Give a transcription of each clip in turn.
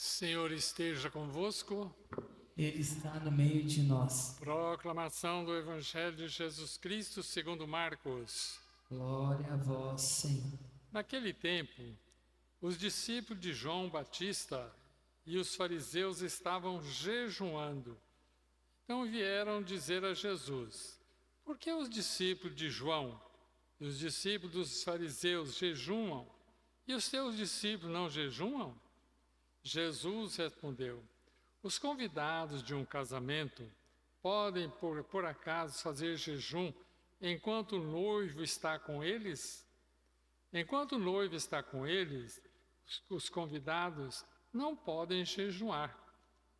Senhor esteja convosco. Ele está no meio de nós. Proclamação do Evangelho de Jesus Cristo segundo Marcos. Glória a vós, Senhor. Naquele tempo, os discípulos de João Batista e os fariseus estavam jejuando. Então vieram dizer a Jesus: por que os discípulos de João e os discípulos dos fariseus jejuam e os teus discípulos não jejuam? Jesus respondeu: os convidados de um casamento podem, por acaso, fazer jejum enquanto o noivo está com eles? Enquanto o noivo está com eles, os convidados não podem jejuar,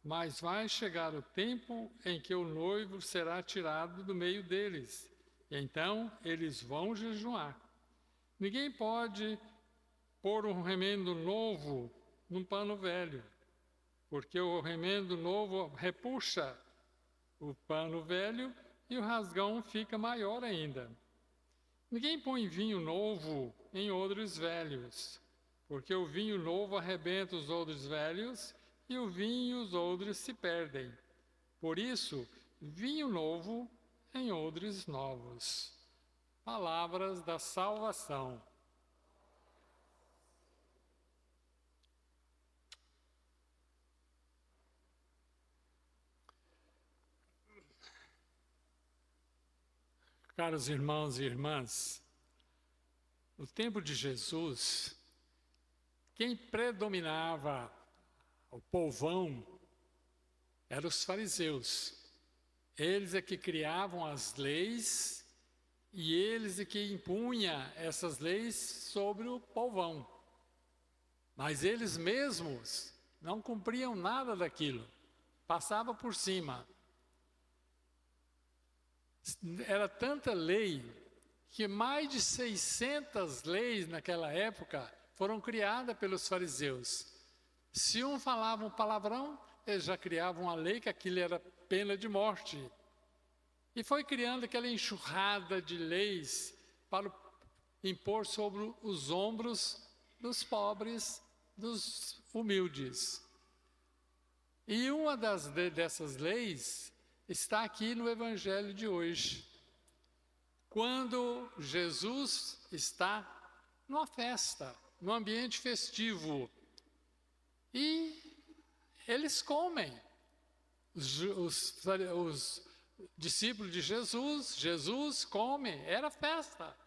mas vai chegar o tempo em que o noivo será tirado do meio deles, e então eles vão jejuar. Ninguém pode pôr um remendo novo num pano velho, porque o remendo novo repuxa o pano velho e o rasgão fica maior ainda. Ninguém põe vinho novo em odres velhos, porque o vinho novo arrebenta os odres velhos e o vinho e os odres se perdem. Por isso, vinho novo em odres novos. Palavras da salvação. Caros irmãos e irmãs, no tempo de Jesus, quem predominava o povão eram os fariseus. Eles é que criavam as leis e eles é que impunham essas leis sobre o povão. Mas eles mesmos não cumpriam nada daquilo, passavam por cima. Era tanta lei que mais de 600 leis naquela época foram criadas pelos fariseus. Se um falava um palavrão, eles já criavam uma lei que aquilo era pena de morte. E foi criando aquela enxurrada de leis para impor sobre os ombros dos pobres, dos humildes. E uma dessas leis está aqui no Evangelho de hoje. Quando Jesus está numa festa, num ambiente festivo, e eles comem. Os discípulos de Jesus come, era festa.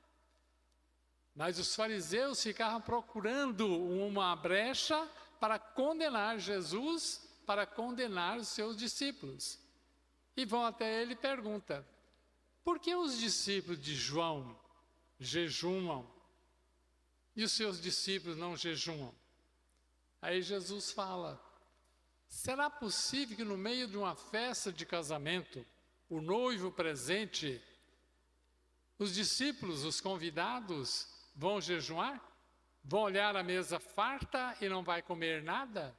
Mas os fariseus ficavam procurando uma brecha para condenar Jesus, para condenar os seus discípulos. E vão até ele e perguntam: por que os discípulos de João jejuam e os seus discípulos não jejuam? Aí Jesus fala: será possível que no meio de uma festa de casamento, o noivo presente, os discípulos, os convidados, vão jejuar? Vão olhar a mesa farta e não vai comer nada?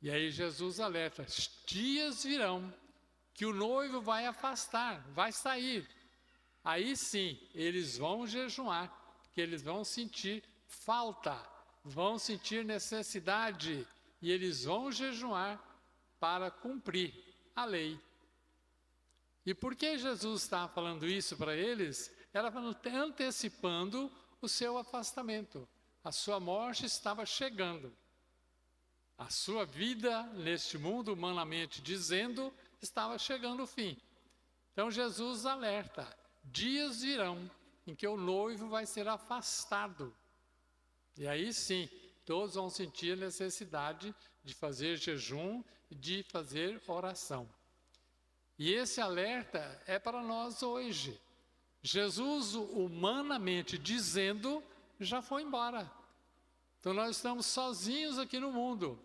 E aí Jesus alerta: dias virão que o noivo vai afastar, vai sair. Aí sim, eles vão jejuar, porque eles vão sentir falta, vão sentir necessidade, e eles vão jejuar para cumprir a lei. E por que Jesus está falando isso para eles? Era antecipando o seu afastamento. A sua morte estava chegando. A sua vida neste mundo, humanamente dizendo, estava chegando ao fim. Então Jesus alerta: dias virão em que o noivo vai ser afastado. E aí sim, todos vão sentir a necessidade de fazer jejum e de fazer oração. E esse alerta é para nós hoje. Jesus, humanamente dizendo, já foi embora. Então nós estamos sozinhos aqui no mundo,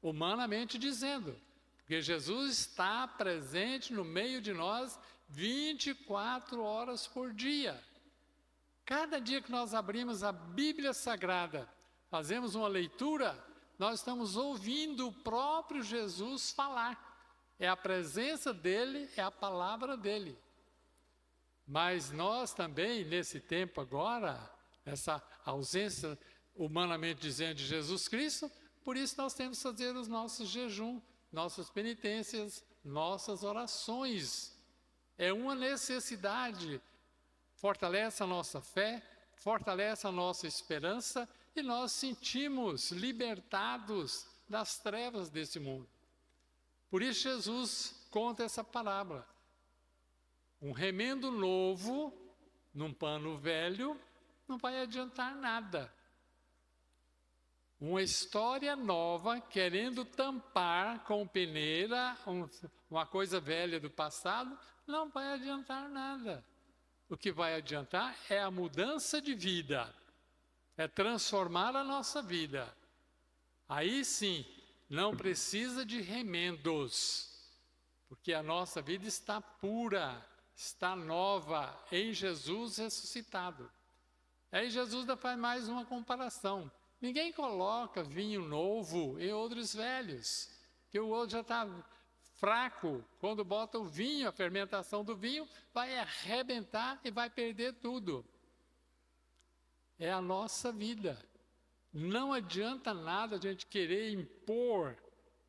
humanamente dizendo, porque Jesus está presente no meio de nós 24 horas por dia. Cada dia que nós abrimos a Bíblia Sagrada, fazemos uma leitura, nós estamos ouvindo o próprio Jesus falar. É a presença dele, é a palavra dele. Mas nós também, nesse tempo agora, essa ausência humanamente dizendo, de Jesus Cristo, por isso nós temos que fazer os nossos jejuns, nossas penitências, nossas orações. É uma necessidade, fortalece a nossa fé, fortalece a nossa esperança e nós sentimos libertados das trevas desse mundo. Por isso Jesus conta essa parábola. Um remendo novo num pano velho não vai adiantar nada. Uma história nova querendo tampar com peneira uma coisa velha do passado não vai adiantar nada. O que vai adiantar é a mudança de vida, é transformar a nossa vida. Aí sim, não precisa de remendos, porque a nossa vida está pura, está nova em Jesus ressuscitado. Aí Jesus ainda faz mais uma comparação. Ninguém coloca vinho novo em odres velhos, que o odre já está fraco. Quando bota o vinho, a fermentação do vinho vai arrebentar e vai perder tudo. É a nossa vida. Não adianta nada a gente querer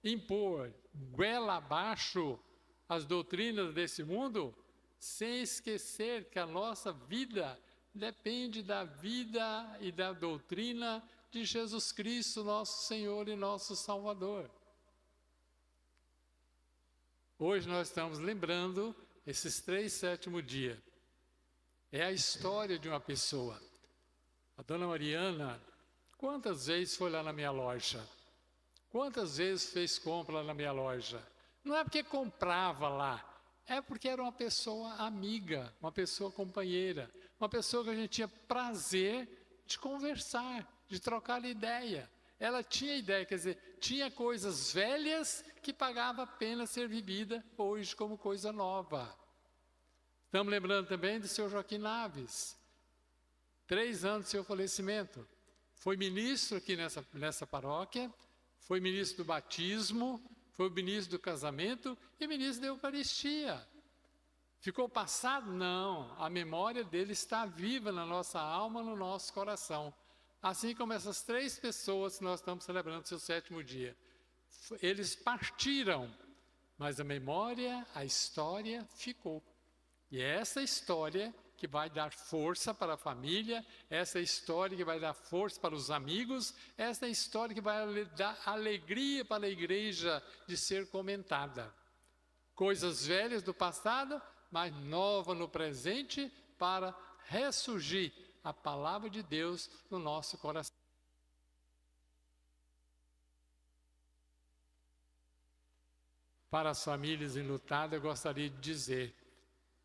impor goela abaixo as doutrinas desse mundo, sem esquecer que a nossa vida depende da vida e da doutrina de Jesus Cristo, nosso Senhor e nosso Salvador. Hoje nós estamos lembrando esses 3 sétimos dias. É a história de uma pessoa. A dona Mariana, quantas vezes foi lá na minha loja? Quantas vezes fez compra lá na minha loja? Não é porque comprava lá, é porque era uma pessoa amiga, uma pessoa companheira, uma pessoa que a gente tinha prazer de conversar, de trocar ideia. Ela tinha ideia, quer dizer, tinha coisas velhas que pagava a pena ser vivida hoje como coisa nova. Estamos lembrando também do seu Joaquim Naves, 3 anos do seu falecimento. Foi ministro aqui nessa paróquia, foi ministro do batismo, foi ministro do casamento e ministro da Eucaristia. Ficou passado? Não, a memória dele está viva na nossa alma, no nosso coração. Assim como essas 3 pessoas que nós estamos celebrando o seu 7º dia. Eles partiram, mas a memória, a história ficou. E é essa história que vai dar força para a família, essa história que vai dar força para os amigos, essa história que vai dar alegria para a igreja de ser comentada. Coisas velhas do passado, mas nova no presente, para ressurgir a palavra de Deus no nosso coração. Para as famílias enlutadas, eu gostaria de dizer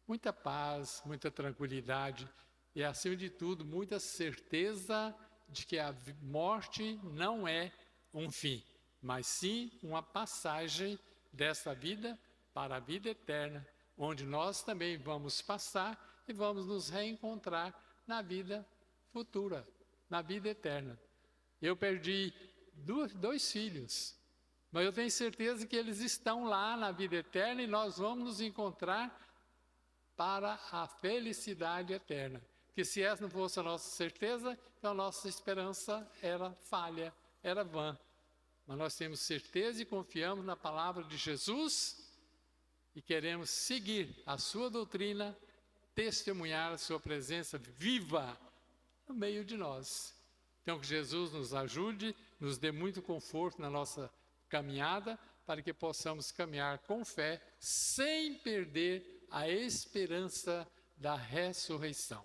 muita paz, muita tranquilidade e, acima de tudo, muita certeza de que a morte não é um fim, mas sim uma passagem dessa vida para a vida eterna, onde nós também vamos passar e vamos nos reencontrar na vida futura, na vida eterna. Eu perdi 2 filhos, mas eu tenho certeza que eles estão lá na vida eterna e nós vamos nos encontrar para a felicidade eterna. Que se essa não fosse a nossa certeza, então a nossa esperança era falha, era vã. Mas nós temos certeza e confiamos na palavra de Jesus e queremos seguir a sua doutrina, testemunhar a sua presença viva no meio de nós. Então que Jesus nos ajude, nos dê muito conforto na nossa caminhada, para que possamos caminhar com fé, sem perder a esperança da ressurreição.